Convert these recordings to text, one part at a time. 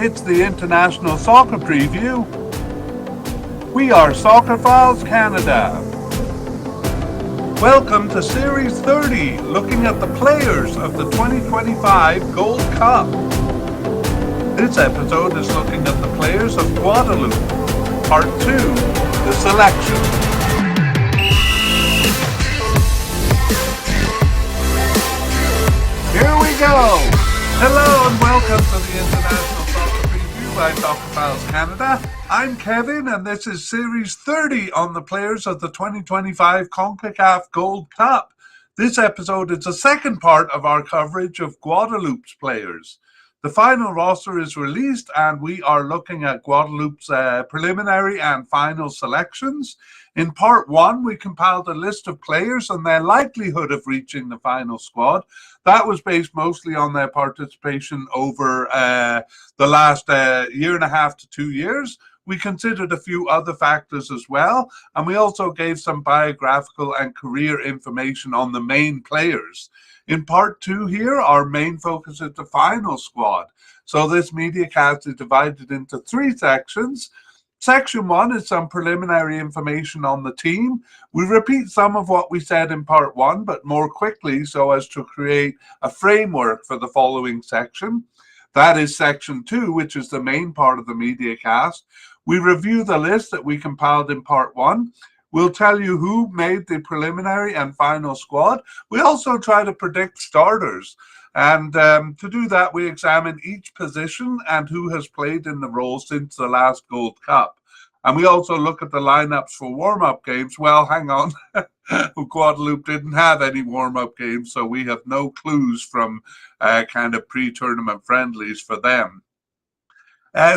It's the International Soccer Preview. We are Soccerphiles Canada. Welcome to Series 30, looking at the players of the 2025 Gold Cup. This episode is looking at the players of Guadeloupe. Part 2, the selection. Here we go! Hello and welcome to the International Soccer Preview by Soccerphiles Canada. I'm Kevin and this is Series 30 on the players of the 2025 CONCACAF Gold Cup. This episode is the second part of our coverage of Guadeloupe's players. The final roster is released and we are looking at Guadeloupe's preliminary and final selections. In part 1, we compiled a list of players and their likelihood of reaching the final squad. That was based mostly on their participation over the last year and a half to 2 years. We considered a few other factors as well, and we also gave some biographical and career information on the main players. In part 2 here, our main focus is the final squad. So this mediacast is divided into 3 sections. Section 1 is some preliminary information on the team. We repeat some of what we said in part 1, but more quickly so as to create a framework for the following section. That is section 2, which is the main part of the mediacast. We review the list that we compiled in part 1. We'll tell you who made the preliminary and final squad. We also try to predict starters. And to do that, we examine each position and who has played in the role since the last Gold Cup. And we also look at the lineups for warm-up games. Well, hang on. Guadeloupe didn't have any warm-up games, so we have no clues from kind of pre-tournament friendlies for them.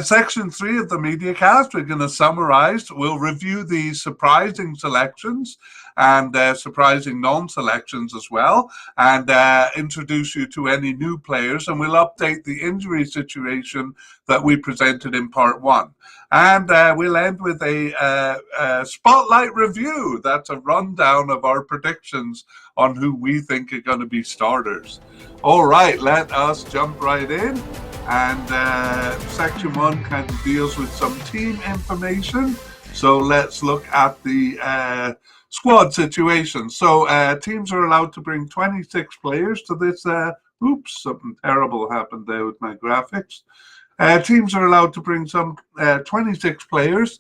Section 3 of the mediacast, we're going to summarize. We'll review the surprising selections and surprising non-selections as well, and introduce you to any new players, and we'll update the injury situation that we presented in part 1. And we'll end with a spotlight review. That's a rundown of our predictions on who we think are going to be starters. All right, let us jump right in. And section 1 kind of deals with some team information. So let's look at the squad situation. So teams are allowed to bring 26 players to this. Oops, something terrible happened there with my graphics. Teams are allowed to bring some 26 players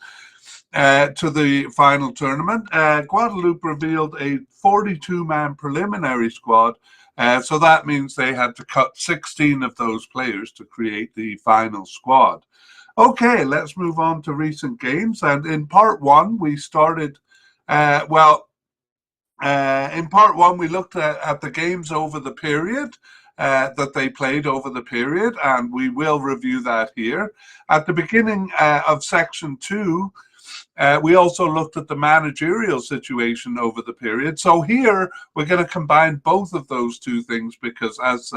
to the final tournament. Guadeloupe revealed a 42-man preliminary squad. So that means they had to cut 16 of those players to create the final squad. Okay, let's move on to recent games. And in part 1, we started, in part 1, we looked at the games over the period that they played over the period, and we will review that here. At the beginning of section 2, we also looked at the managerial situation over the period. So here we're going to combine both of those two things because, as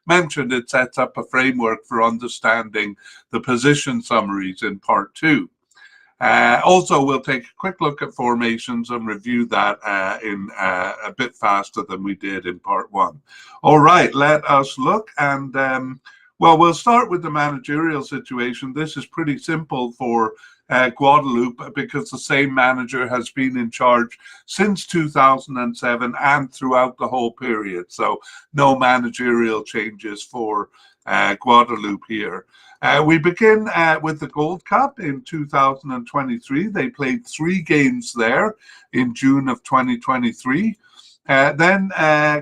mentioned, it sets up a framework for understanding the position summaries in part 2. Also, we'll take a quick look at formations and review that in a bit faster than we did in part 1. All right, let us look. And, well, we'll start with the managerial situation. This is pretty simple for Guadeloupe because the same manager has been in charge since 2007 and throughout the whole period. So no managerial changes for Guadeloupe here. We begin with the Gold Cup in 2023. They played 3 games there in June of 2023. Then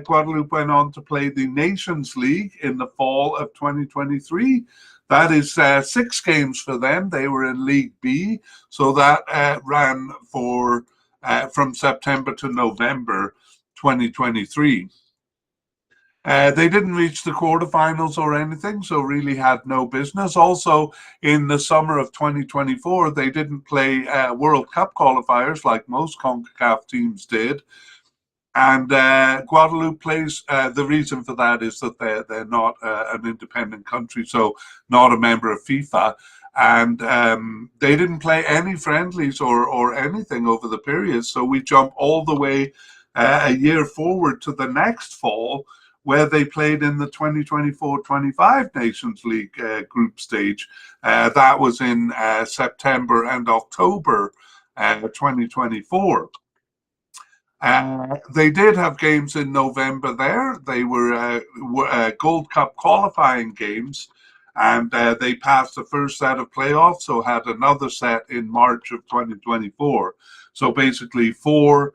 Guadeloupe went on to play the Nations League in the fall of 2023. That is 6 games for them. They were in League B, so that ran for from September to November 2023. They didn't reach the quarterfinals or anything, so really had no business. Also, in the summer of 2024, they didn't play World Cup qualifiers like most CONCACAF teams did. And Guadeloupe plays, the reason for that is that they're not an independent country, so not a member of FIFA. And they didn't play any friendlies or anything over the period. So we jump all the way a year forward to the next fall, where they played in the 2024-25 Nations League group stage. That was in September and October 2024. They did have games in November there. They were Gold Cup qualifying games, and they passed the first set of playoffs, so had another set in March of 2024. So basically 4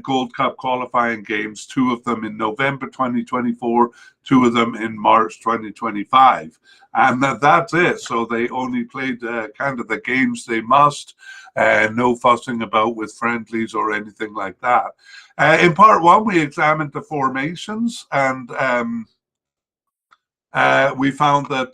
Gold Cup qualifying games, 2 of them in November 2024, 2 of them in March 2025. And that's it. So they only played kind of the games they must. No fussing about with friendlies or anything like that. In part 1, we examined the formations, and we found that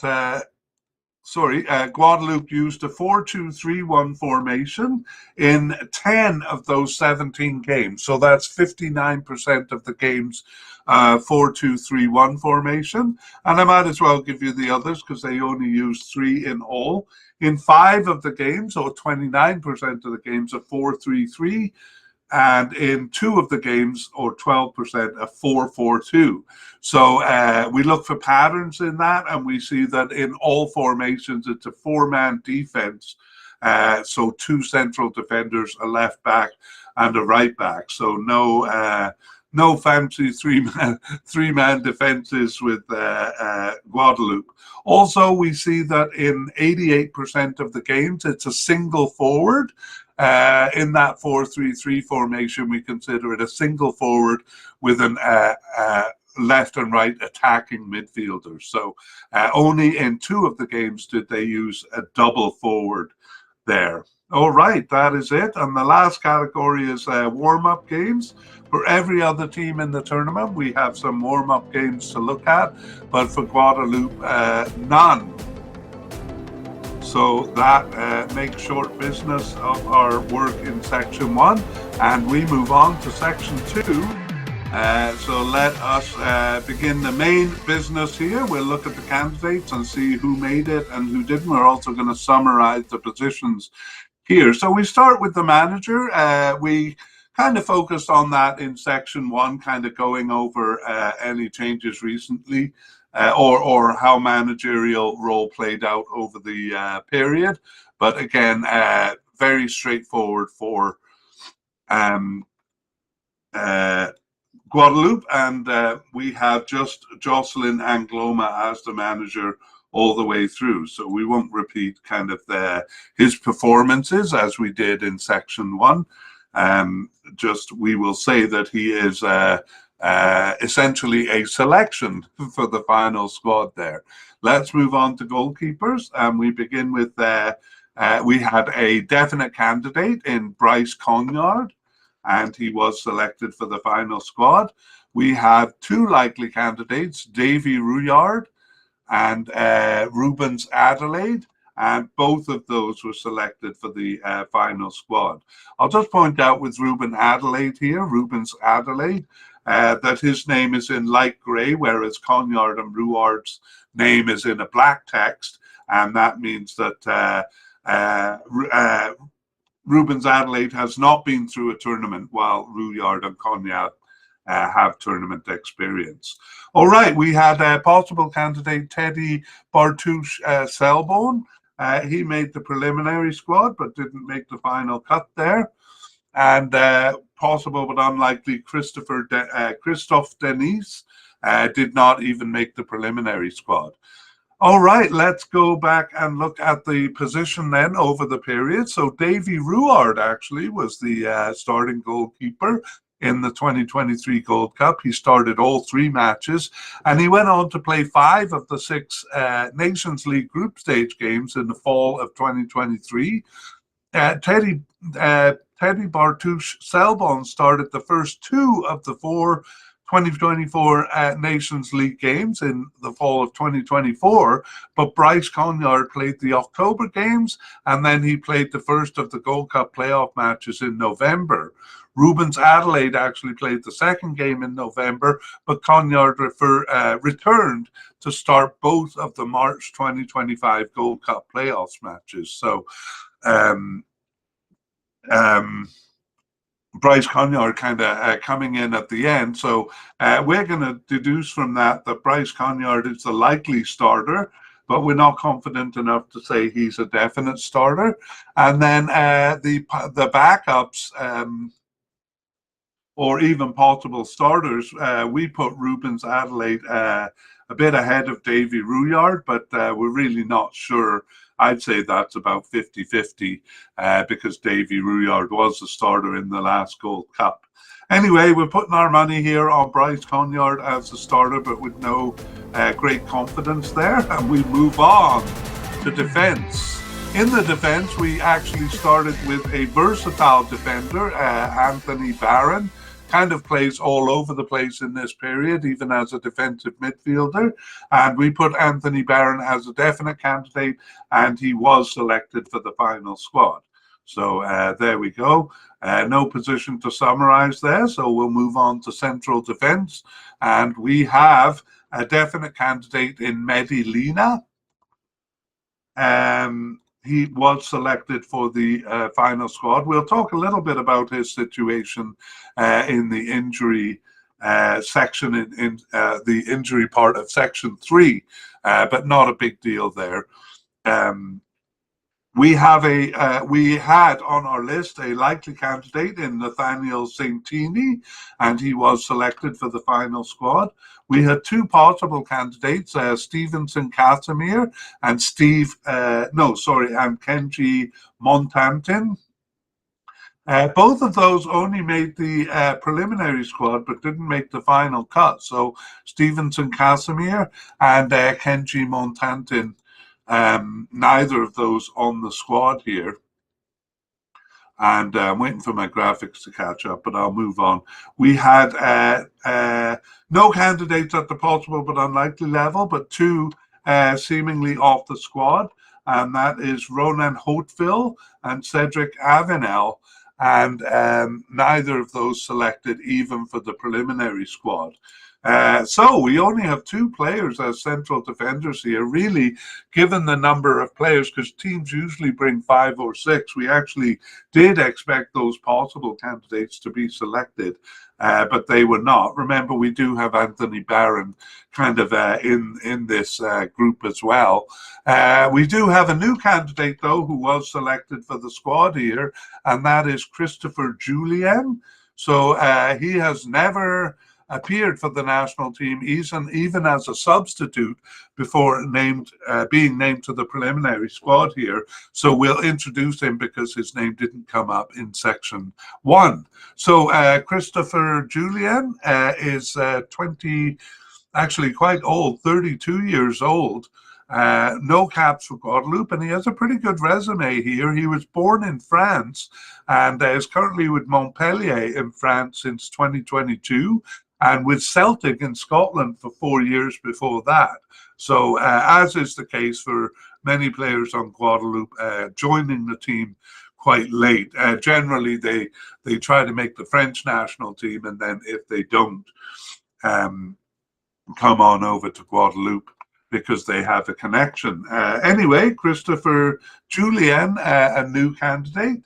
Guadeloupe used a 4-2-3-1 formation in 10 of those 17 games. So that's 59% of the games, 4-2-3-1 formation. And I might as well give you the others because they only used 3 in all. In 5 of the games, or 29% of the games, a 4-3-3. And in 2 of the games, or 12%, a 4-4-2. So we look for patterns in that, and we see that in all formations, it's a 4-man defense. So 2 central defenders, a left back, and a right back. So no fancy 3-man defenses with Guadeloupe. Also, we see that in 88% of the games, it's a single forward. In that 4-3-3 formation, we consider it a single forward with an left and right attacking midfielders. So only in 2 of the games did they use a double forward there. All right, that is it. And the last category is warm-up games. For every other team in the tournament, we have some warm-up games to look at, but for Guadeloupe, none. So that makes short business of our work in section 1, and we move on to section 2. So let us begin the main business here. We'll look at the candidates and see who made it and who didn't. We're also going to summarize the positions here. So we start with the manager. We kind of focused on that in section 1, kind of going over any changes recently. Or how managerial role played out over the period. But again, very straightforward for Guadeloupe, and we have just Jocelyn Angloma as the manager all the way through. So we won't repeat kind of his performances as we did in section 1. Just we will say that he is essentially a selection for the final squad there. Let's move on to goalkeepers, and we begin with we had a definite candidate in Bryce Conyard, and he was selected for the final squad. We have 2 likely candidates, Davy Rouillard and Rubens Adelaide, and both of those were selected for the final squad. I'll just point out with Rubens Adelaide, that his name is in light grey, whereas Conyard and Rouillard's name is in a black text, and that means that Rubens Adelaide has not been through a tournament, while Rouillard and Conyard have tournament experience. All right, we had a possible candidate, Teddy Bartouche Selbon. He made the preliminary squad, but didn't make the final cut there. And possible but unlikely Christophe Denis did not even make the preliminary squad. All right, let's go back and look at the position then over the period. So Davy Rouillard actually was the starting goalkeeper in the 2023 Gold Cup. He started all 3 matches, and he went on to play 5 of the 6 Nations League group stage games in the fall of 2023. Teddy Bartouche Selbon started the first 2 of the 4 2024 Nations League games in the fall of 2024, but Bryce Conyard played the October games, and then he played the first of the Gold Cup playoff matches in November. Rubens Adelaide actually played the second game in November, but Conyard returned to start both of the March 2025 Gold Cup playoffs matches. So Bryce Conyard kind of coming in at the end. So we're going to deduce from that Bryce Conyard is the likely starter, but we're not confident enough to say he's a definite starter. And then the backups, or even possible starters, we put Rubens Adelaide a bit ahead of Davy Rouillard, but we're really not sure. I'd say that's about 50-50 because Davy Rouillard was the starter in the last Gold Cup. Anyway, we're putting our money here on Bryce Conyard as the starter, but with no great confidence there. And we move on to defence. In the defence, we actually started with a versatile defender, Anthony Barron. Kind of plays all over the place in this period, even as a defensive midfielder. And we put Anthony Barron as a definite candidate, and he was selected for the final squad. So there we go. No position to summarize there, so we'll move on to central defense. And we have a definite candidate in Mehdi Lina. He was selected for the final squad. We'll talk a little bit about his situation in the injury section, in the injury part of section 3, but not a big deal there. We had on our list a likely candidate in Nathaniel Santini, and he was selected for the final squad. We had two possible candidates, Stevenson Casimir and Kenji Montantin. Both of those only made the preliminary squad, but didn't make the final cut. So Stevenson Casimir and Kenji Montantin, neither of those on the squad here. And I'm waiting for my graphics to catch up, but I'll move on. We had no candidates at the possible but unlikely level, but two seemingly off the squad, and that is Ronan Hauteville and Cedric Avenel, and neither of those selected even for the preliminary squad. So we only have two players as central defenders here. Really, given the number of players, because teams usually bring 5 or 6, we actually did expect those possible candidates to be selected, but they were not. Remember, we do have Anthony Barron kind of in this group as well. We do have a new candidate, though, who was selected for the squad here, and that is Christopher Jullien. So he has never appeared for the national team, even as a substitute before being named to the preliminary squad here. So we'll introduce him because his name didn't come up in section 1. So Christopher Jullien is 20, actually quite old, 32 years old. No caps for Guadeloupe, and he has a pretty good resume here. He was born in France and is currently with Montpellier in France since 2022. And with Celtic in Scotland for 4 years before that. So as is the case for many players on Guadeloupe, joining the team quite late. Generally, they try to make the French national team, and then if they don't, come on over to Guadeloupe because they have a connection. Anyway, Christopher Jullien, a new candidate.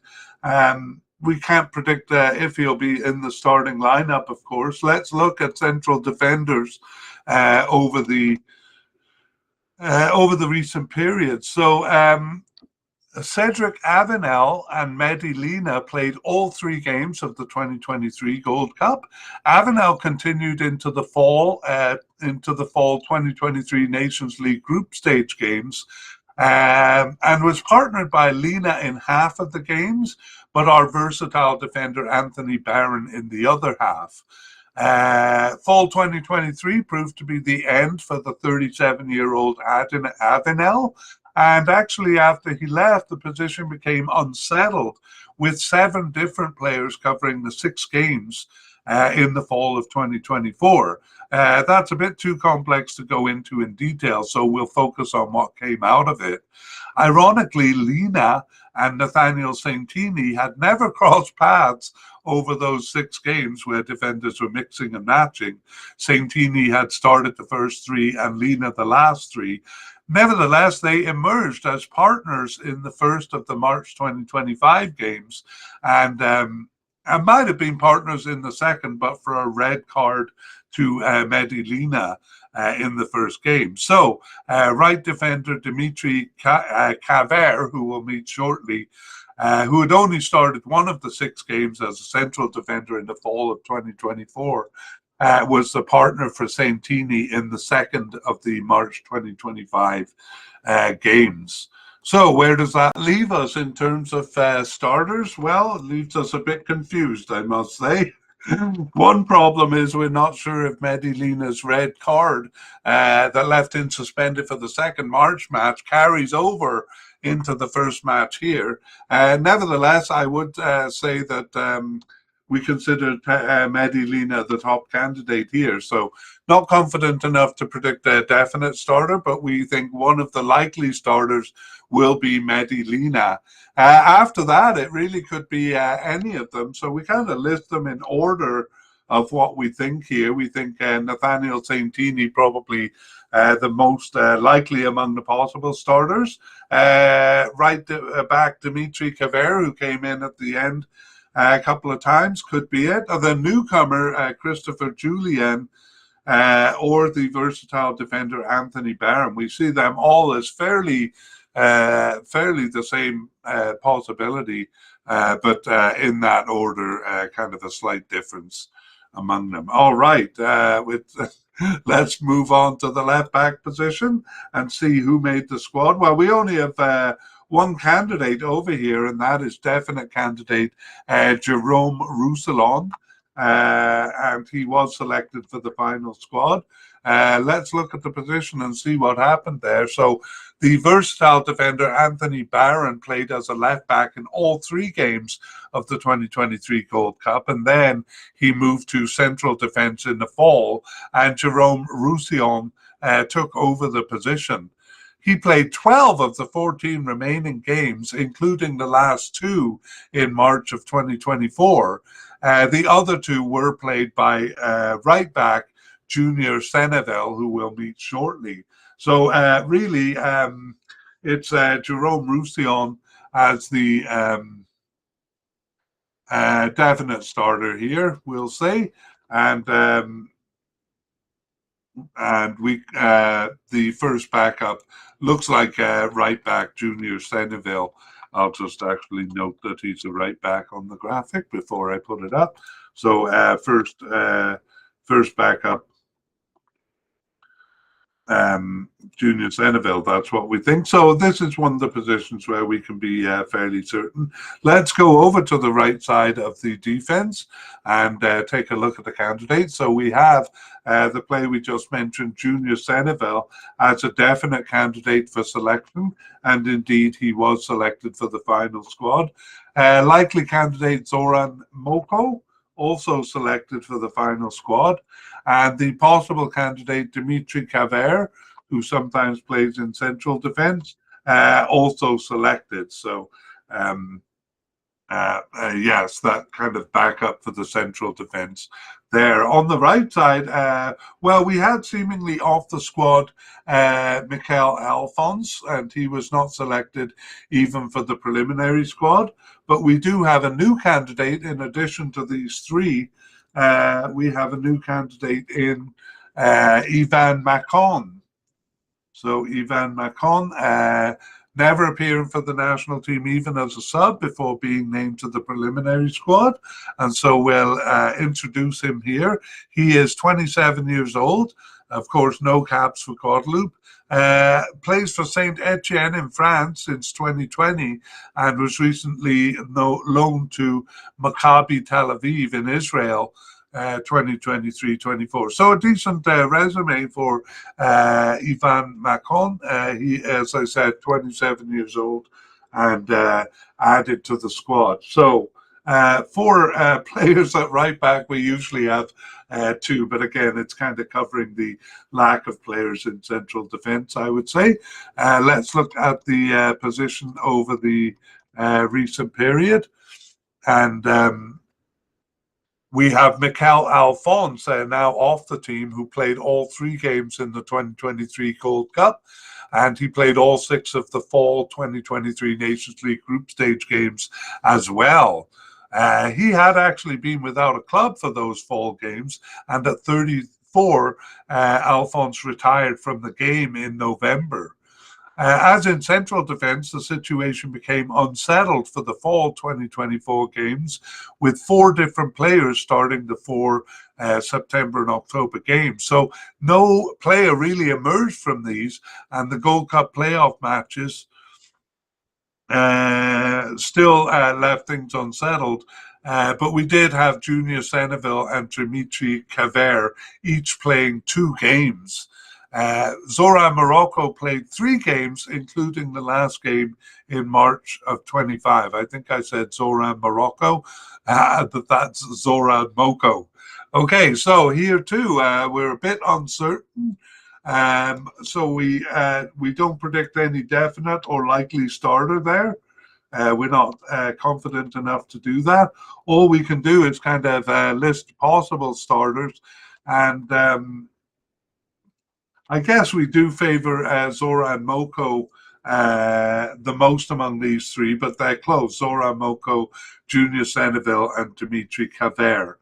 We can't predict if he'll be in the starting lineup, of course. Let's look at central defenders over the recent period. So Cedric Avenel and Mehdi Lina played all 3 games of the 2023 Gold Cup. Avenel continued into the fall 2023 Nations League group stage games, and was partnered by Lina in half of the games, but our versatile defender Anthony Barron in the other half. Fall 2023 proved to be the end for the 37-year-old Avenel, and actually after he left, the position became unsettled with 7 different players covering the 6 games in the fall of 2024. That's a bit too complex to go into in detail, so we'll focus on what came out of it. Ironically, Lina and Nathaniel Santini had never crossed paths over those 6 games where defenders were mixing and matching. Santini had started the first 3 and Lina the last 3. Nevertheless, they emerged as partners in the first of the March 2025 games, and and might have been partners in the second, but for a red card to Medellina in the first game. So, right defender Dimitri Caver, who we'll meet shortly, who had only started one of the 6 games as a central defender in the fall of 2024, was the partner for Santini in the second of the March 2025 games. So where does that leave us in terms of starters? Well, it leaves us a bit confused, I must say. One problem is we're not sure if Medellina's red card that left him suspended for the second March match carries over into the first match here. Nevertheless, I would say that we consider Medellina the top candidate here. So not confident enough to predict a definite starter, but we think one of the likely starters will be Medellina. After that, it really could be any of them. So we kind of list them in order of what we think here. We think Nathaniel Santini probably the most likely among the possible starters. Right back, Dimitri Caver, who came in at the end a couple of times, could be it. The newcomer, Christopher Julian, or the versatile defender Anthony Barron. We see them all as fairly the same possibility, but in that order, kind of a slight difference among them. All right, let's move on to the left back position and see who made the squad. Well, we only have one candidate over here, and that is definite candidate Jerome Roussillon. And he was selected for the final squad. Let's look at the position and see what happened there. So the versatile defender Anthony Barron played as a left back in all 3 games of the 2023 Gold Cup, and then he moved to central defence in the fall, and Jerome Roussillon took over the position. He played 12 of the 14 remaining games, including the last 2 in March of 2024. The other 2 were played by right back Junior Senevel, who we'll meet shortly. So really, it's Jerome Roussillon as the definite starter here, we'll say, and we the first backup looks like right back Junior Senevel. I'll just actually note that he's a right back on the graphic before I put it up. So first backup, Junior Senevel, that's what we think. So this is one of the positions where we can be fairly certain. Let's go over to the right side of the defense and take a look at the candidates. So we have the player we just mentioned, Junior Senevel, as a definite candidate for selection, and indeed he was selected for the final squad. Likely candidate Zoran Moko, also selected for the final squad, and the possible candidate Dimitri Caver, who sometimes plays in central defence, also selected. So yes, that kind of backup for the central defence there. On the right side, well, we had seemingly off the squad Mikel Alphonse, and he was not selected even for the preliminary squad. But we do have a new candidate in addition to these 3. We have a new candidate in Ivan Macon. So Ivan Macon, never appearing for the national team even as a sub before being named to the preliminary squad. And so we'll introduce him here. He is 27 years old. Of course, no caps for Guadeloupe. Plays for Saint Etienne in France since 2020 and was recently loaned to Maccabi Tel Aviv in Israel 2023-24. So a decent resume for Ivan Macon. He, as I said, 27 years old and added to the squad. So for players at right back, we usually have 2, but again, it's kind of covering the lack of players in central defence, I would say. Let's look at the position over the recent period. And we have Mikel Alphonse now off the team, who played all 3 games in the 2023 Gold Cup, and he played all 6 of the fall 2023 Nations League group stage games as well. He had actually been without a club for those fall games, and at 34, Alphonse retired from the game in November. As in central defence, the situation became unsettled for the fall 2024 games, with 4 different players starting the 4 September and October games. So no player really emerged from these, and the Gold Cup playoff matches still left things unsettled. But we did have Junior Seneville and Dimitri Caver each playing 2 games. Zoran Morocco played 3 games, including the last game in March of 25. I think I said Zoran Morocco, but that's Zoran Moko. Okay, so here too, we're a bit uncertain. So we don't predict any definite or likely starter there. We're not confident enough to do that. All we can do is kind of list possible starters, and I guess we do favor Zoran Moko the most among these 3, but they're close. Zoran Moko, Junior Seneville, and Dimitri Caver.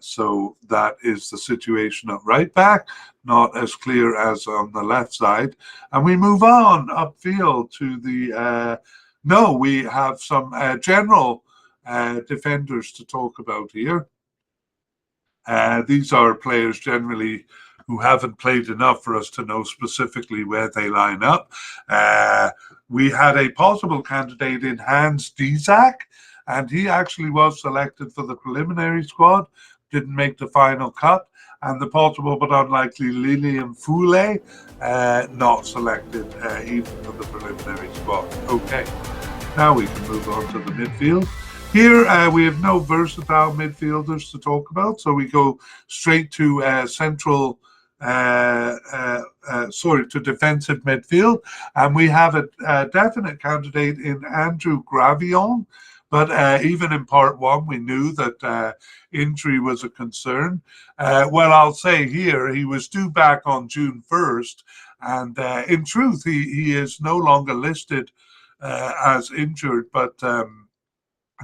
So that is the situation at right back, not as clear as on the left side. And we move on upfield to the... no, we have some general defenders to talk about here. These are players generally who haven't played enough for us to know specifically where they line up. We had a possible candidate in Hans Dizak, and he actually was selected for the preliminary squad, didn't make the final cut. And the possible but unlikely Lilian Foulé, not selected even for the preliminary squad. Okay, now we can move on to the midfield. Here we have no versatile midfielders to talk about, so we go straight to to defensive midfield, and we have a definite candidate in Andrew Gravillon. But even in part 1, we knew that injury was a concern. Well, I'll say here, he was due back on June 1st, and in truth, he is no longer listed as injured, but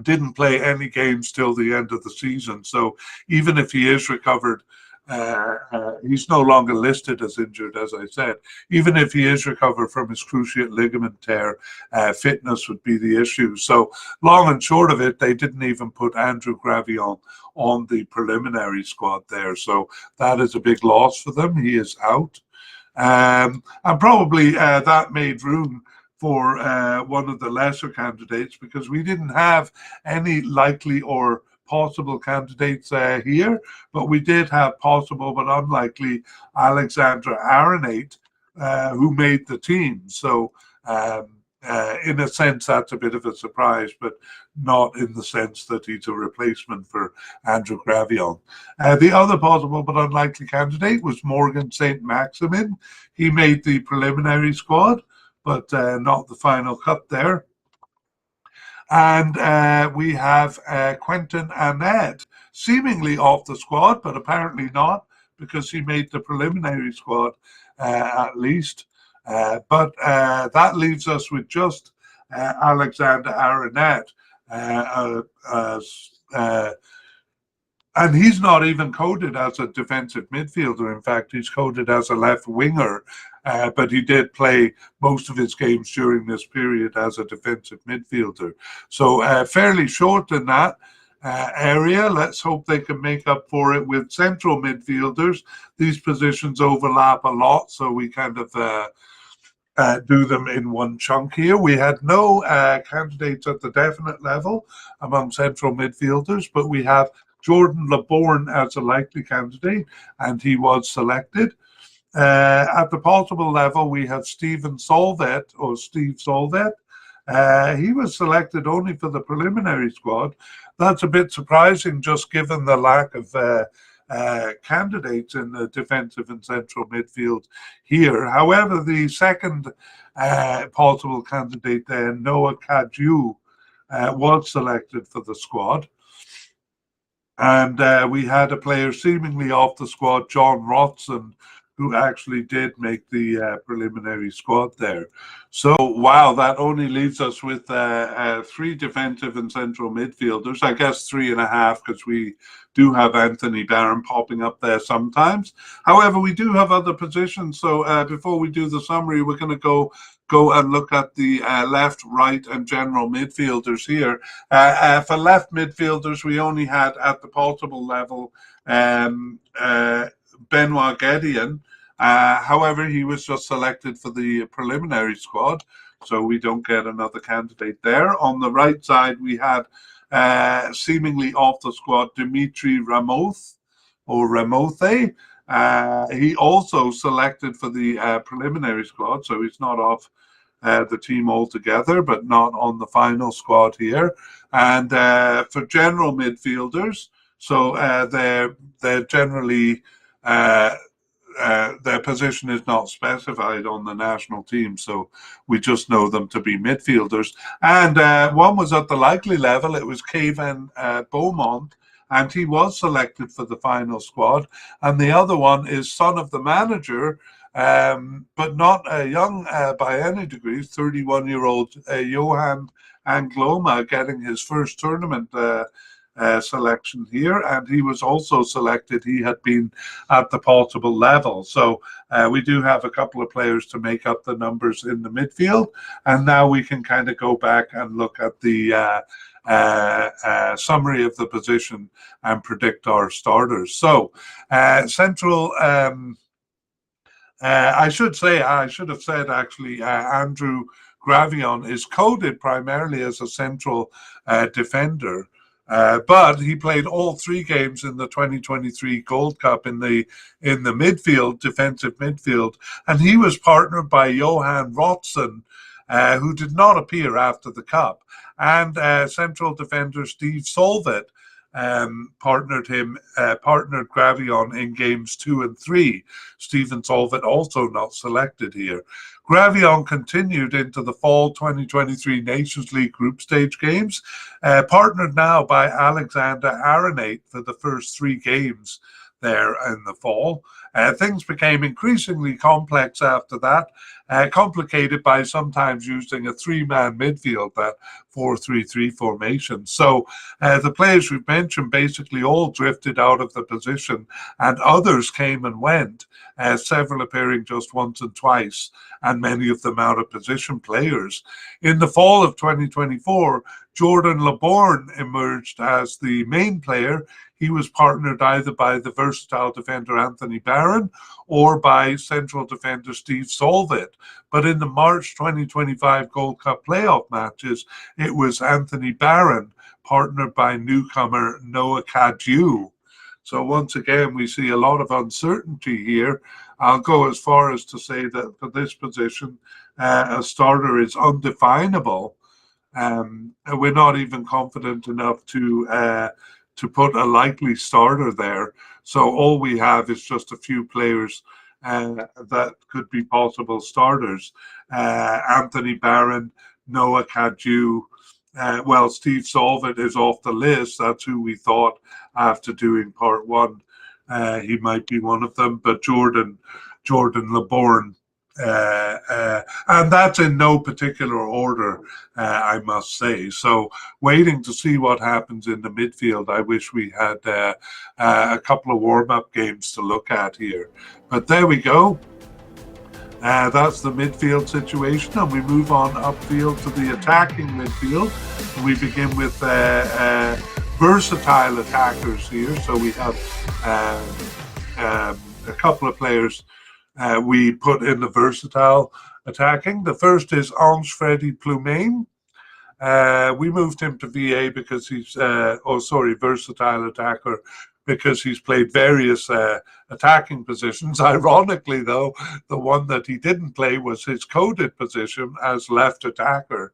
didn't play any games till the end of the season. So even if he is recovered, he's no longer listed as injured, as I said. Even if he is recovered from his cruciate ligament tear, fitness would be the issue. So long and short of it, they didn't even put Andrew Gravillon on the preliminary squad there. So that is a big loss for them. He is out. And probably that made room for one of the lesser candidates, because we didn't have any likely or possible candidates here, but we did have possible but unlikely Alexandre Arenate, who made the team. So in a sense, that's a bit of a surprise, but not in the sense that he's a replacement for Andrew Gravillon. The other possible but unlikely candidate was Morgan St. Maximin. He made the preliminary squad, but not the final cut there. And we have Quentin Annette, seemingly off the squad, but apparently not, because he made the preliminary squad at least. But that leaves us with just Alexander Arenate. And he's not even coded as a defensive midfielder. In fact, he's coded as a left winger, but he did play most of his games during this period as a defensive midfielder. So fairly short in that area. Let's hope they can make up for it with central midfielders. These positions overlap a lot, so we kind of do them in one chunk here. We had no candidates at the definite level among central midfielders, but we have Jordan LeBourne as a likely candidate, and he was selected. At the possible level, we have Steve Solvet. He was selected only for the preliminary squad. That's a bit surprising, just given the lack of candidates in the defensive and central midfield here. However, the second possible candidate there, Noah Kaju, was selected for the squad. And we had a player seemingly off the squad, John Rotson, who actually did make the preliminary squad there. So, wow, that only leaves us with 3 defensive and central midfielders. I guess 3.5, because we do have Anthony Barron popping up there sometimes. However, we do have other positions. So before we do the summary, we're going to go and look at the left, right, and general midfielders here. For left midfielders, we only had at the possible level Benoit Guédien. However, he was just selected for the preliminary squad, so we don't get another candidate there. On the right side, we had seemingly off the squad Dimitri Ramoth or Ramothe. He also selected for the preliminary squad, so he's not off the team altogether, but not on the final squad here. And for general midfielders, so they're generally their position is not specified on the national team, so we just know them to be midfielders. And one was at the likely level. It was Kevin Beaumont, and he was selected for the final squad. And the other one is son of the manager, but not young by any degree, 31-year-old Johan Angloma, getting his first tournament selection here, and he was also selected. He had been at the possible level. So we do have a couple of players to make up the numbers in the midfield, and now we can kind of go back and look at the summary of the position and predict our starters. So central, I should have said actually, Andrew Gravion is coded primarily as a central defender. But he played all 3 games in the 2023 Gold Cup in the midfield, defensive midfield, and he was partnered by Johan Rotsen, who did not appear after the Cup, and central defender Steve Solvit partnered Gravion in games 2 and 3. Stephen Solvit also not selected here. Gravion continued into the fall 2023 Nations League group stage games, partnered now by Alexander Aronate for the first 3 games there in the fall. Things became increasingly complex after that, complicated by sometimes using a 3-man midfield, that 4-3-3 formation. So the players we've mentioned basically all drifted out of the position, and others came and went, several appearing just once and twice, and many of them out of position players. In the fall of 2024, Jordan Laborn emerged as the main player. He was partnered either by the versatile defender Anthony Barron or by central defender Steve Solvit. But in the March 2025 Gold Cup playoff matches, it was Anthony Barron partnered by newcomer Noah Cadieux. So once again, we see a lot of uncertainty here. I'll go as far as to say that for this position, a starter is undefinable. We're not even confident enough to put a likely starter there. So all we have is just a few players that could be possible starters. Anthony Barron, Noah Cadieux. Well, Steve Solvit is off the list. That's who we thought after doing part 1. He might be one of them, but Jordan Laborn. And that's in no particular order, I must say. So waiting to see what happens in the midfield. I wish we had a couple of warm-up games to look at here. But there we go. That's the midfield situation, and we move on upfield to the attacking midfield. We begin with versatile attackers here. So we have a couple of players we put in the versatile attacking. The first is Ange-Freddy Ploumain. We moved him to VA because he's, versatile attacker, because he's played various attacking positions. Ironically, though, the one that he didn't play was his coded position as left attacker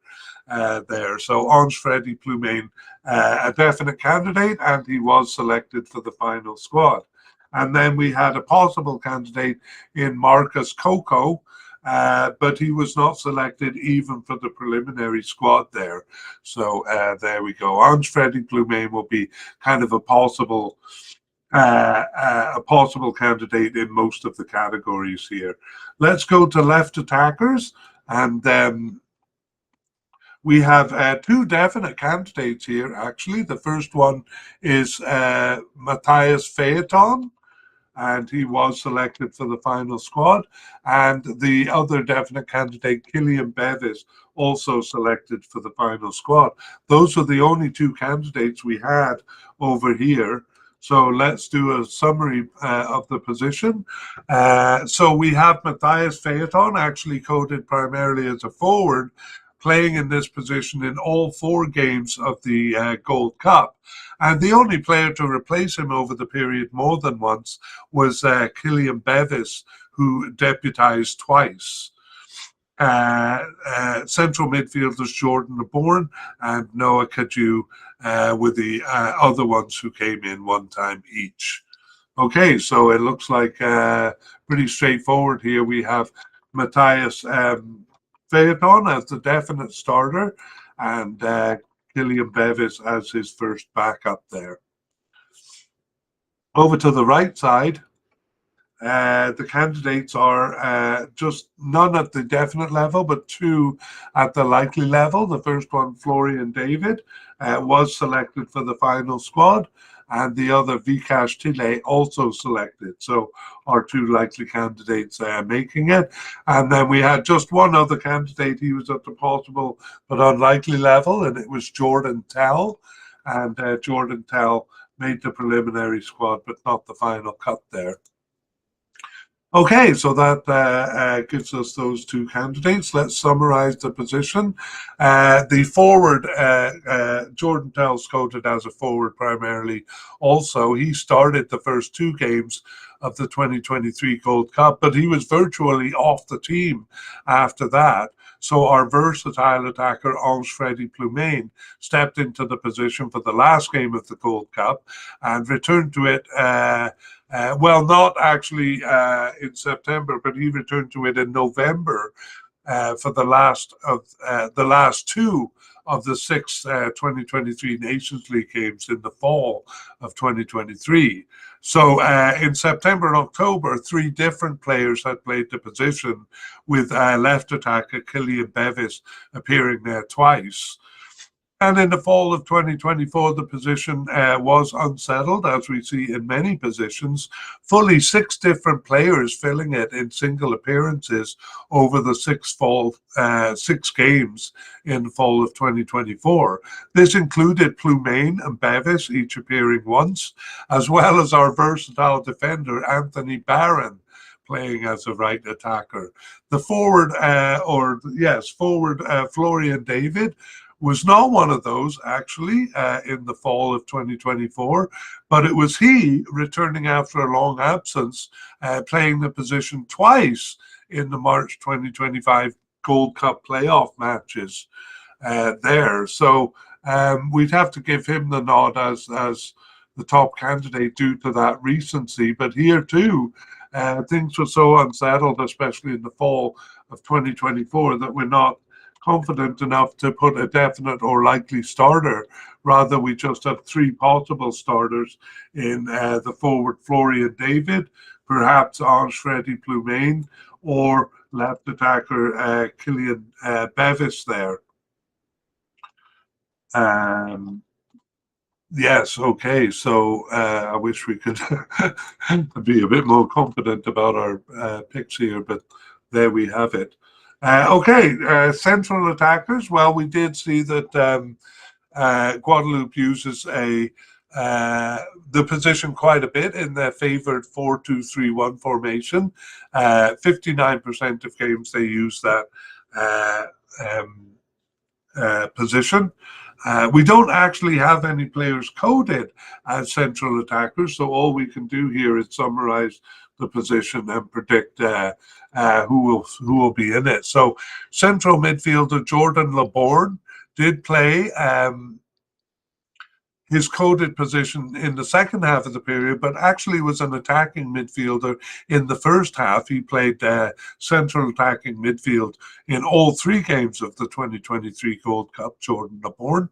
there. So Ange-Freddy Ploumain, a definite candidate, and he was selected for the final squad. And then we had a possible candidate in Marcus Coco, but he was not selected even for the preliminary squad there. So there we go. Ange-Freddy Ploumain will be kind of a possible a possible candidate in most of the categories here. Let's go to left attackers, and we have two definite candidates here, actually. The first one is Matthias Phaeton, and he was selected for the final squad. And the other definite candidate, Kylian Bevis, also selected for the final squad. Those are the only two candidates we had over here. So let's do a summary of the position. So we have Matthias Phaeton, actually coded primarily as a forward, playing in this position in all 4 games of the Gold Cup. And the only player to replace him over the period more than once was Kylian Bevis, who deputized twice. Central midfielders Jordan Laborn and Noah Kaju were the other ones who came in one time each. Okay, so it looks like pretty straightforward here. We have Matthias Phaeton as the definite starter, and Kylian Bevis as his first backup there. Over to the right side, the candidates are just none at the definite level, but 2 at the likely level. The first one, Florian David, was selected for the final squad, and the other, Vikash Tile, also selected. So our 2 likely candidates making it. And then we had just one other candidate. He was at the possible but unlikely level, and it was Jordan Tell. And Jordan Tell made the preliminary squad, but not the final cut there. Okay, so that gives us those 2 candidates. Let's summarize the position. The forward, Jordan Tell's coded as a forward primarily. Also, he started the first 2 games of the 2023 Gold Cup, but he was virtually off the team after that. So our versatile attacker, Ange Freddy Ploumain, stepped into the position for the last game of the Gold Cup and returned to it well, not actually in September, but he returned to it in November for the last 2 of the 6 2023 Nations League games in the fall of 2023. So in September and October, 3 different players had played the position, with left attacker Kylian Bevis appearing there twice. And in the fall of 2024, the position was unsettled, as we see in many positions. Fully 6 different players filling it in single appearances over the 6 games in the fall of 2024. This included Ploumain and Bevis, each appearing once, as well as our versatile defender, Anthony Barron, playing as a right attacker. The forward, Florian David, was not one of those, actually, in the fall of 2024, but it was he returning after a long absence, playing the position twice in the March 2025 Gold Cup playoff matches there. So we'd have to give him the nod as the top candidate due to that recency. But here too, things were so unsettled, especially in the fall of 2024, that we're not confident enough to put a definite or likely starter. Rather, we just have 3 possible starters in the forward Florian David, perhaps Ange Freddy Ploumain, or left attacker Kylian Bevis there. Yes, okay, so I wish we could be a bit more confident about our picks here, but there we have it. Okay, central attackers. Well, we did see that Guadeloupe uses the position quite a bit in their favored 4-2-3-1 formation. 59% of games they use that position. We don't actually have any players coded as central attackers, so all we can do here is summarize the position and predict who will be in it. So central midfielder Jordan Laborn did play his coded position in the second half of the period, but actually was an attacking midfielder in the first half. He played central attacking midfield in all three games of the 2023 Gold Cup, Jordan LeBourne.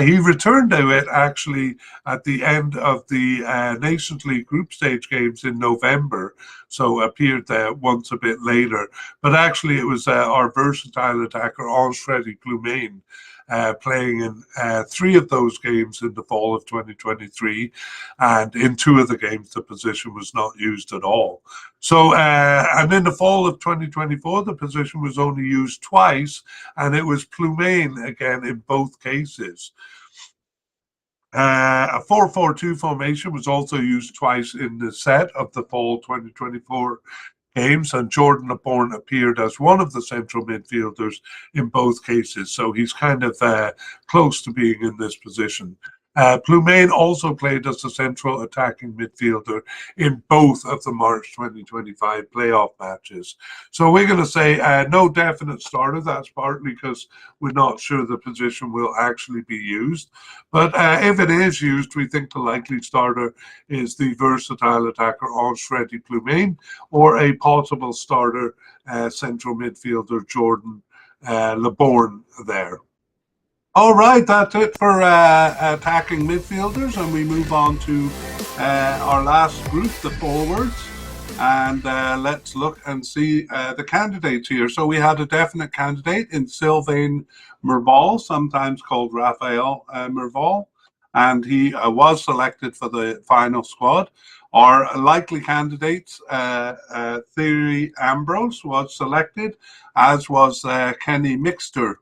He returned to it actually at the end of the Nations League group stage games in November, so appeared there once a bit later. But actually it was our versatile attacker, Freddy Plumain, playing in three of those games in the fall of 2023, and in two of the games the position was not used at all. So, and in the fall of 2024, the position was only used twice, and it was Plumain again in both cases. A 4-4-2 formation was also used twice in the set of the fall 2024 games, and Jordan LeBourne appeared as one of the central midfielders in both cases, so he's kind of close to being in this position. Plumain also played as a central attacking midfielder in both of the March 2025 playoff matches. So we're going to say no definite starter. That's partly because we're not sure the position will actually be used. But if it is used, we think the likely starter is the versatile attacker Freddy Plumain, or a possible starter central midfielder Jordan LeBourne there. All right, that's it for attacking midfielders, and we move on to our last group, the forwards. And let's look and see the candidates here. So we had a definite candidate in Sylvain Merval, sometimes called Raphael Merval, and he was selected for the final squad. Our likely candidates, Thierry Ambrose was selected, as was Kenny Mixter.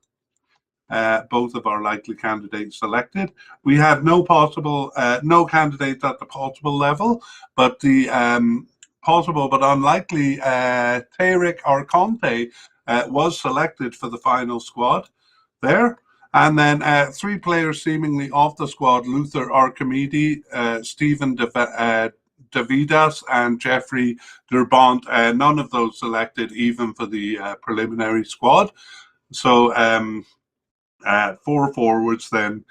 Both of our likely candidates selected. We had no candidates at the possible level, but the possible but unlikely Tariq Arconte was selected for the final squad there. And then three players seemingly off the squad: Luther Archimedes, Stephen Davidas, and Jeffrey Durbont. None of those selected even for the preliminary squad. So four forwards then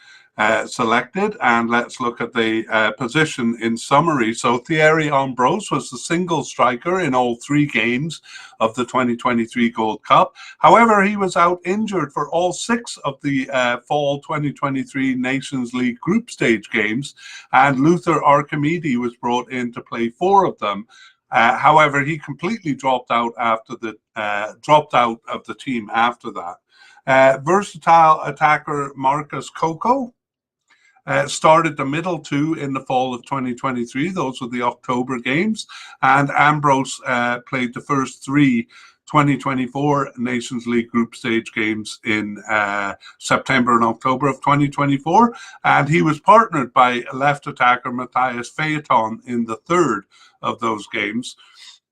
selected, and let's look at the position in summary. So Thierry Ambrose was the single striker in all three games of the 2023 Gold Cup. However, he was out injured for all six of the fall 2023 Nations League group stage games, and Luther Archimedes was brought in to play four of them. However, he completely dropped out of the team after that. Versatile attacker Marcus Coco started the middle two in the fall of 2023. Those were the October games. And Ambrose played the first three 2024 Nations League group stage games in September and October of 2024. And he was partnered by left attacker Matthias Phaeton in the third of those games.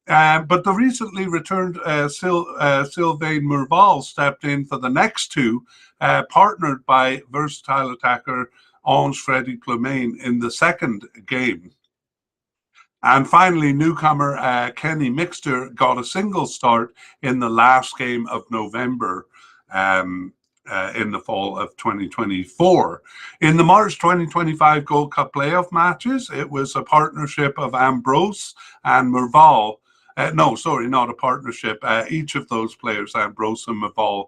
But the recently returned Sylvain Merval stepped in for the next two, partnered by versatile attacker Freddy Plumain in the second game. And finally, newcomer Kenny Mixter got a single start in the last game of November in the fall of 2024. In the March 2025 Gold Cup playoff matches, it was a partnership of Ambrose and Merval. Not a partnership. Each of those players, Ambrose and Merval,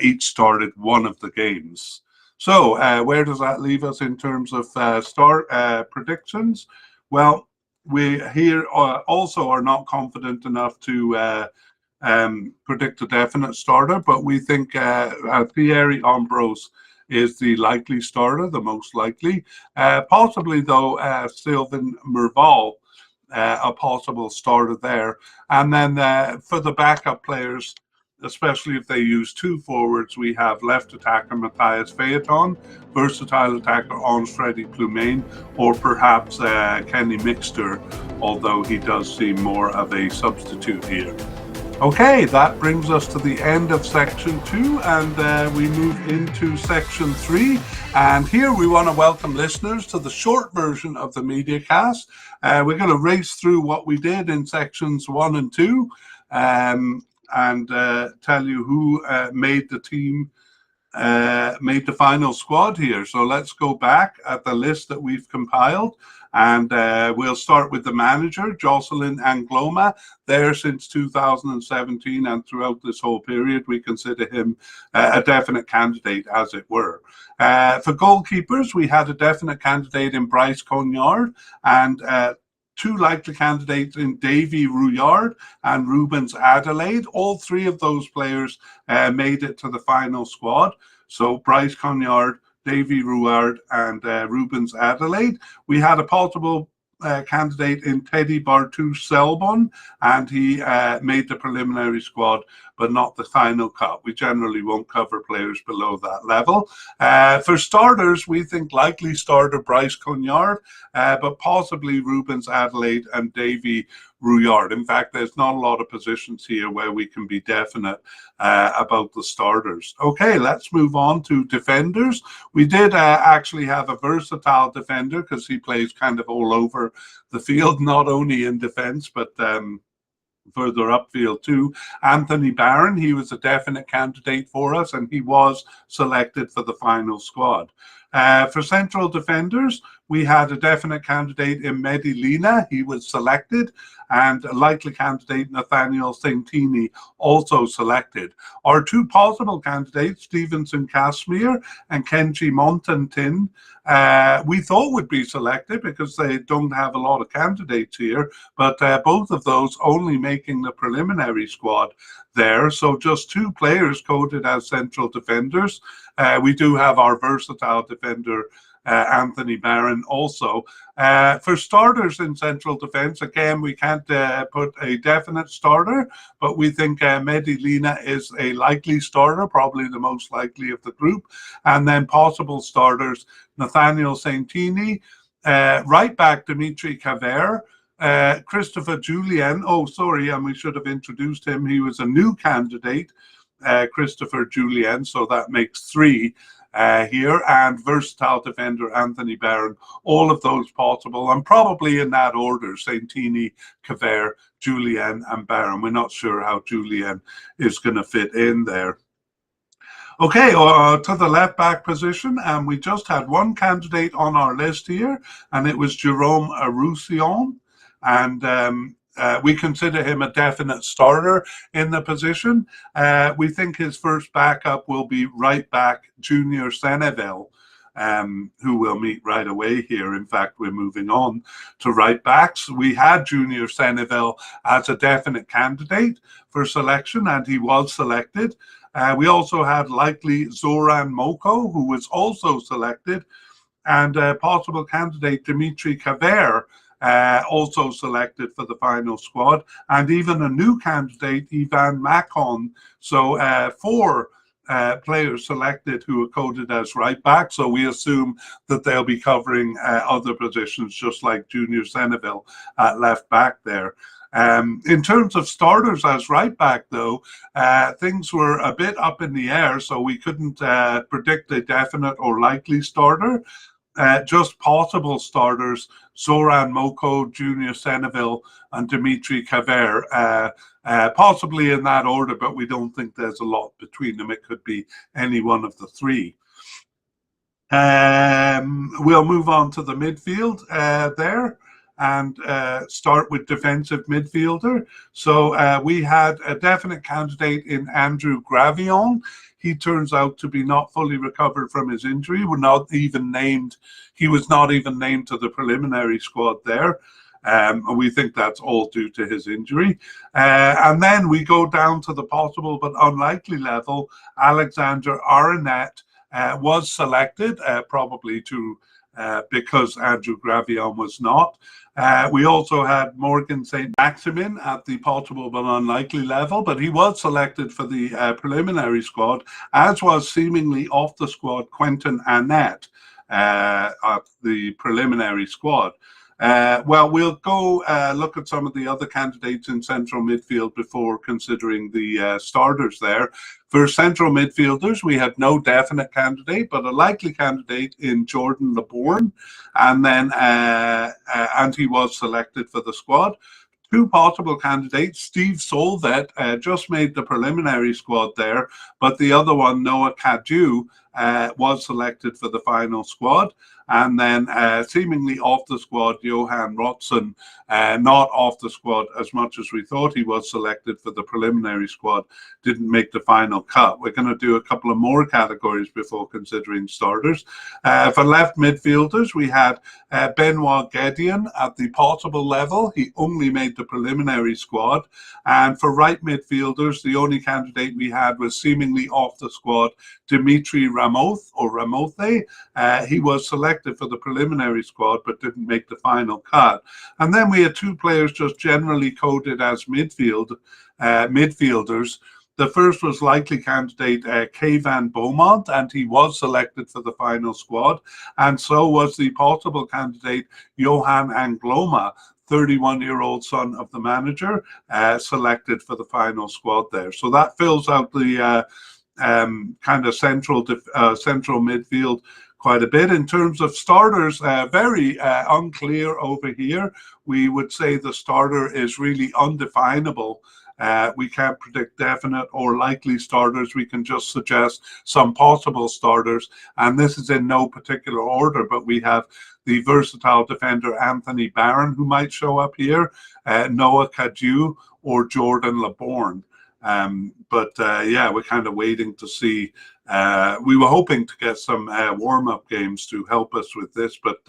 each started one of the games. So where does that leave us in terms of start predictions? Well, we here also are not confident enough to predict a definite starter, but we think Thierry Ambrose is the likely starter, the most likely. Possibly, though, Sylvain Merval, a possible starter there. And then for the backup players, especially if they use two forwards, we have left attacker Matthias Phaeton, versatile attacker Freddy Plumain, or perhaps Kenny Mixter, although he does seem more of a substitute here. Okay, that brings us to the end of section 2, and we move into section 3. And here we want to welcome listeners to the short version of the mediacast. We're going to race through what we did in sections 1 and 2, and tell you who made the team made the final squad here. So let's go back at the list that we've compiled, and we'll start with the manager, Jocelyn Angloma, there since 2017, and throughout this whole period, we consider him a definite candidate, as it were. For goalkeepers, we had a definite candidate in Bryce Conyard, and two likely candidates in Davy Rouillard and Rubens Adelaide. All three of those players made it to the final squad. So Bryce Conyard, Davy Rouillard, and Rubens Adelaide. We had a possible candidate in Teddy Bartouche Selbon, and he made the preliminary squad, but not the final cut. We generally won't cover players below that level. For starters, we think likely starter Bryce Conyard, but possibly Rubens Adelaide and Davy Rouillard. In fact, there's not a lot of positions here where we can be definite about the starters. Okay, let's move on to defenders. We did actually have a versatile defender because he plays kind of all over the field, not only in defense, but further upfield too. Anthony Barron, he was a definite candidate for us, and he was selected for the final squad. For central defenders, we had a definite candidate in Medellina. He was selected, and a likely candidate, Nathaniel Santini, also selected. Our two possible candidates, Stevenson Casimir and Kenji Montantin, we thought would be selected because they don't have a lot of candidates here, but both of those only making the preliminary squad there. So just two players coded as central defenders. We do have our versatile defender, Anthony Barron, also. For starters in central defense, again, we can't put a definite starter, but we think Medellina is a likely starter, probably the most likely of the group. And then possible starters, Nathaniel Santini, right back Dimitri Caver, Christopher Julien. Oh, sorry, and we should have introduced him. He was a new candidate, Christopher Julien, so that makes three here, and versatile defender Anthony Barron. All of those possible, and probably in that order: Santini, Caver, Julien, and Barron. We're not sure how Julien is going to fit in there. Okay, to the left back position, and we just had one candidate on our list here, and it was Jerome Roussillon, and we consider him a definite starter in the position. We think his first backup will be right back Junior Senevel, who we'll meet right away here. In fact, we're moving on to right backs. We had Junior Senevel as a definite candidate for selection, and he was selected. We also had likely Zoran Moko, who was also selected, and possible candidate Dimitri Caver, also selected for the final squad, and even a new candidate, Ivan Macon. So four players selected who are coded as right back. So we assume that they'll be covering other positions, just like Junior Senevel at left back there. In terms of starters as right back, though, things were a bit up in the air, so we couldn't predict a definite or likely starter. Just possible starters: Zoran Moko, Junior Senevel, and Dimitri Caver, possibly in that order, but we don't think there's a lot between them. It could be any one of the three. We'll move on to the midfield there, and start with defensive midfielder. So we had a definite candidate in Andrew Gravillon. He turns out to be not fully recovered from his injury. He was not even named to the preliminary squad there. We think that's all due to his injury. And then we go down to the possible but unlikely level. Alexander Aronet was selected, probably because Andrew Gravillon was not. We also had Morgan St. Maximin at the possible but unlikely level, but he was selected for the preliminary squad, as was seemingly off the squad Quentin Annette at the preliminary squad. Well, we'll go look at some of the other candidates in central midfield before considering the starters there. For central midfielders, we had no definite candidate, but a likely candidate in Jordan LeBourne, and then and he was selected for the squad. two possible candidates. Steve Solvet just made the preliminary squad there, but the other one, Noah Cadieux, was selected for the final squad. And then seemingly off the squad, Johan Rotsen, not off the squad as much as we thought he was selected for the preliminary squad, didn't make the final cut. We're going to do a couple of more categories before considering starters. For left midfielders, we had Benoit Guédion at the possible level. He only made the preliminary squad. And for right midfielders, the only candidate we had was seemingly off the squad, Dimitri Ramoth or Ramothe. He was selected for the preliminary squad but didn't make the final cut. And then we had two players just generally coded as midfielders. The first was likely candidate Kayvan Beaumont, and he was selected for the final squad. And so was the possible candidate Johan Angloma, 31-year-old son of the manager, selected for the final squad there. So that fills out the kind of central midfield quite a bit. In terms of starters, very unclear over here. We would say the starter is really undefinable. We can't predict definite or likely starters. We can just suggest some possible starters. And this is in no particular order, but we have the versatile defender Anthony Barron, who might show up here, Noah Cadieux, or Jordan Laborn. Yeah, we're kind of waiting to see. We were hoping to get some warm-up games to help us with this, but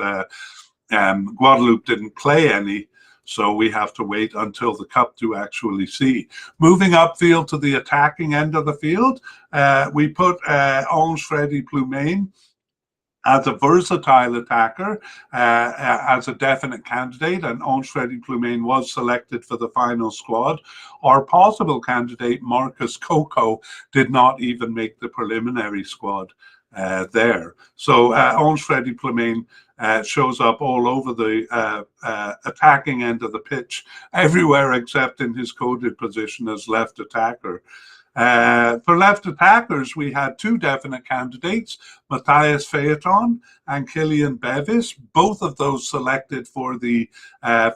Guadeloupe didn't play any, so we have to wait until the cup to actually see. Moving upfield to the attacking end of the field, we put Ange Freddy Ploumain as a versatile attacker, as a definite candidate, and Ange Freddy Ploumain was selected for the final squad. Our possible candidate, Marcus Coco, did not even make the preliminary squad there. So Ange Freddy Ploumain shows up all over the attacking end of the pitch, everywhere except in his coded position as left attacker. For left attackers, we had two definite candidates, Matthias Phaeton and Kylian Bevis, both of those selected for the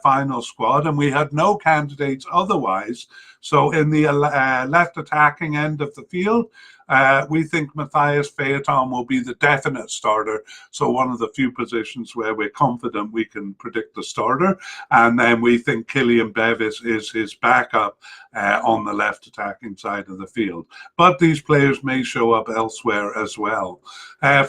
final squad, and we had no candidates otherwise. So in the left attacking end of the field, we think Matthias Phaeton will be the definite starter. So one of the few positions where we're confident we can predict the starter. And then we think Kylian Bevis is his backup on the left attacking side of the field. But these players may show up elsewhere as well.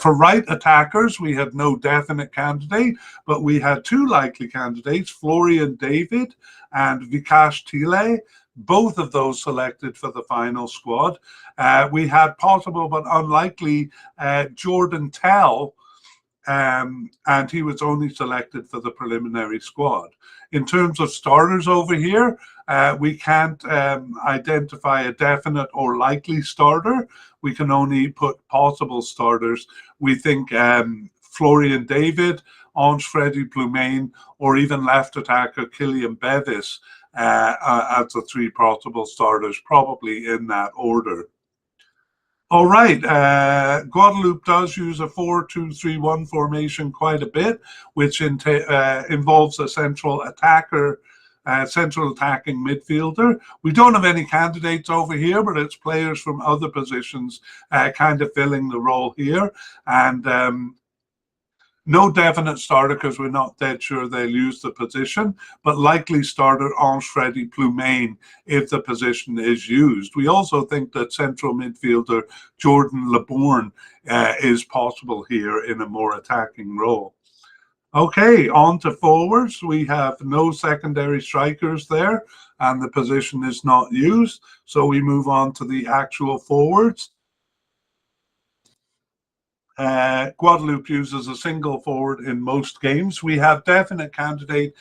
For right attackers, we had no definite candidate, but we had two likely candidates, Florian David and Vikash Tile. Both of those selected for the final squad. We had possible but unlikely Jordan Tell, and he was only selected for the preliminary squad. In terms of starters over here, we can't identify a definite or likely starter. We can only put possible starters. We think Florian David, Ange Freddy Ploumain, or even left attacker Kylian Bevis as the three possible starters, probably in that order. All right, Guadeloupe does use a 4-2-3-1 formation quite a bit, which involves a central attacker, central attacking midfielder. We don't have any candidates over here, but it's players from other positions kind of filling the role here. And no definite starter because we're not dead sure they'll use the position, but likely starter Ange Freddy Ploumain if the position is used. We also think that central midfielder Jordan Laborn is possible here in a more attacking role. Okay, on to forwards. We have no secondary strikers there, and the position is not used. So we move on to the actual forwards. Guadeloupe uses a single forward in most games. We have definite candidate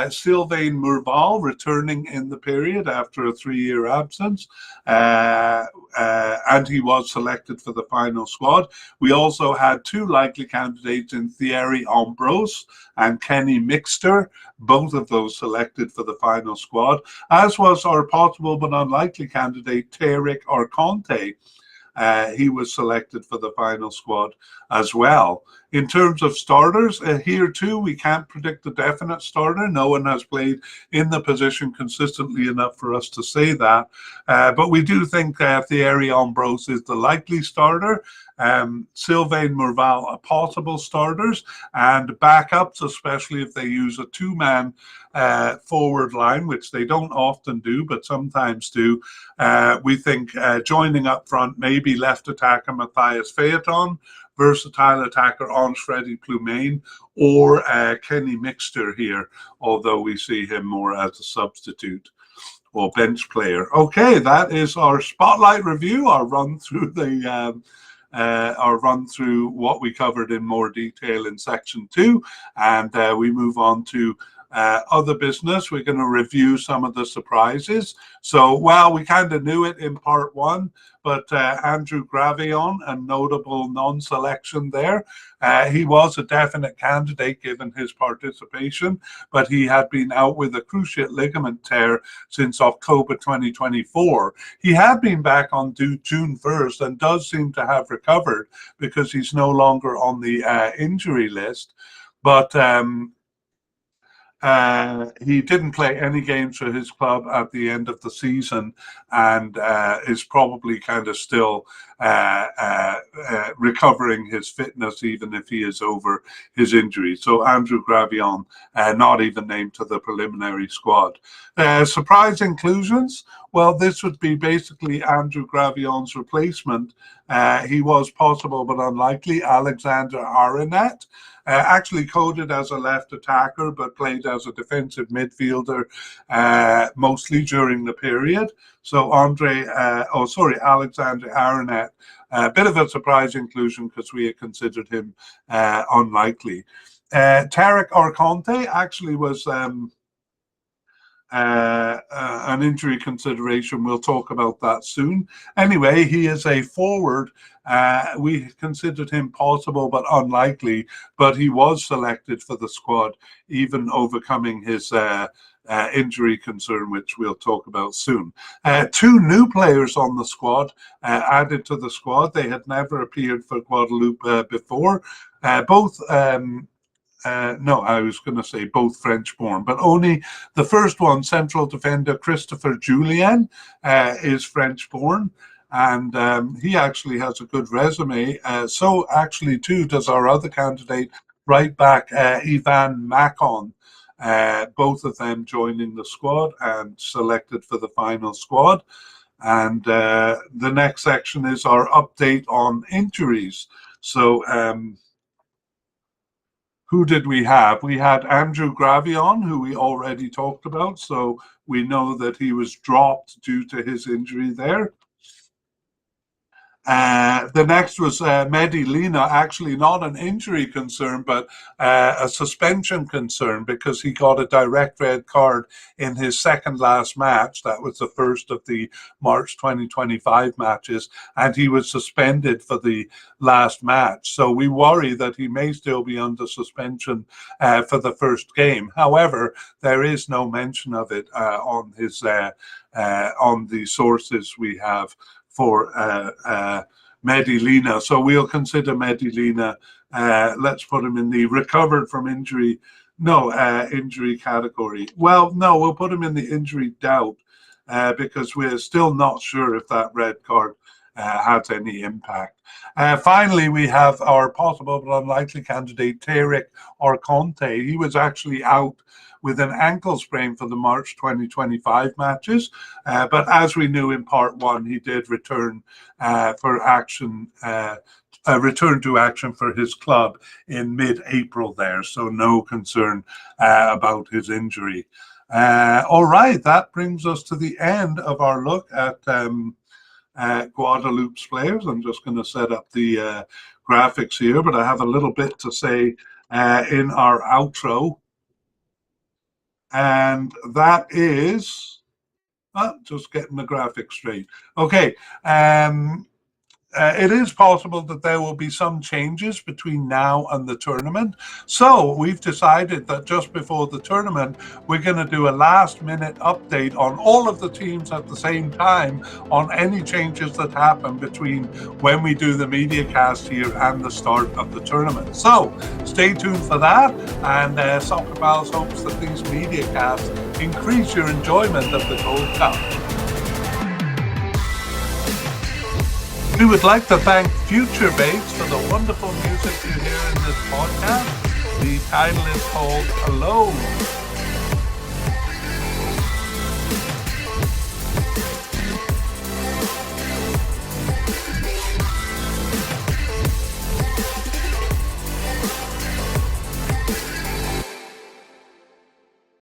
Sylvain Merval returning in the period after a 3-year absence, and he was selected for the final squad. We also had two likely candidates in Thierry Ambrose and Kenny Mixter, both of those selected for the final squad, as was our possible but unlikely candidate Tariq Arconte. he was selected for the final squad as well. In terms of starters, here too, we can't predict a definite starter. No one has played in the position consistently enough for us to say that. But we do think Thierry Ambrose is the likely starter. Sylvain Merval are possible starters, and backups, especially if they use a two-man forward line, which they don't often do, but sometimes do. We think joining up front, maybe left attacker Matthias Phaeton, versatile attacker Ange Freddy Ploumane, or Kenny Mixter here, although we see him more as a substitute or bench player. Okay, that is our spotlight review, our run through what we covered in more detail in section 2, and we move on to other business. We're going to review some of the surprises. So, well, we kind of knew it in part 1, but Andrew Gravillon, a notable non-selection there. He was a definite candidate given his participation, but he had been out with a cruciate ligament tear since October 2024. He had been back on June 1st and does seem to have recovered because he's no longer on the injury list. But he didn't play any games for his club at the end of the season, and is probably kind of still recovering his fitness, even if he is over his injury. So Andrew Gravillon, not even named to the preliminary squad. Surprise inclusions? Well, this would be basically Andrew Gravillon's replacement. He was possible but unlikely, Alexander Arenet. Actually coded as a left attacker, but played as a defensive midfielder mostly during the period. So Alexander Arenet, a bit of a surprise inclusion because we had considered him unlikely. Tarek Arconte actually was an injury consideration. We'll talk about that soon. Anyway, he is a forward. We considered him possible but unlikely, but he was selected for the squad, even overcoming his injury concern, which we'll talk about soon. 2 new players on the squad, added to the squad. They had never appeared for Guadeloupe before. Both I was going to say both French-born, but only the first one, central defender Christopher Julien, is French-born, and he actually has a good resume. So actually, too, does our other candidate, right back, Ivan Macon. Both of them joining the squad and selected for the final squad. And the next section is our update on injuries. So, who did we have? We had Andrew Gravillon, who we already talked about. So we know that he was dropped due to his injury there. The next was Mehdi Lina, actually not an injury concern, but a suspension concern because he got a direct red card in his second last match. That was the first of the March 2025 matches, and he was suspended for the last match. So we worry that he may still be under suspension for the first game. However, there is no mention of it on the sources we have for Mehdi Lina. So we'll consider Mehdi Lina, let's put him in the recovered from injury, injury category. Well, no, we'll put him in the injury doubt because we're still not sure if that red card had any impact. Finally, we have our possible but unlikely candidate, Tarek Arconte. He was actually out with an ankle sprain for the March 2025 matches. But as we knew in part 1, he did return for action, return to action for his club in mid-April there. So no concern about his injury. All right, that brings us to the end of our look at Guadeloupe's players. I'm just going to set up the graphics here, but I have a little bit to say in our outro. And that is just getting the graphics straight. Okay. it is possible that there will be some changes between now and the tournament. So we've decided that just before the tournament, we're going to do a last minute update on all of the teams at the same time on any changes that happen between when we do the media cast here and the start of the tournament. So stay tuned for that. And Soccer Pals hopes that these media casts increase your enjoyment of the Gold Cup. We would like to thank Future Bass for the wonderful music you hear in this podcast. The title is called Alone.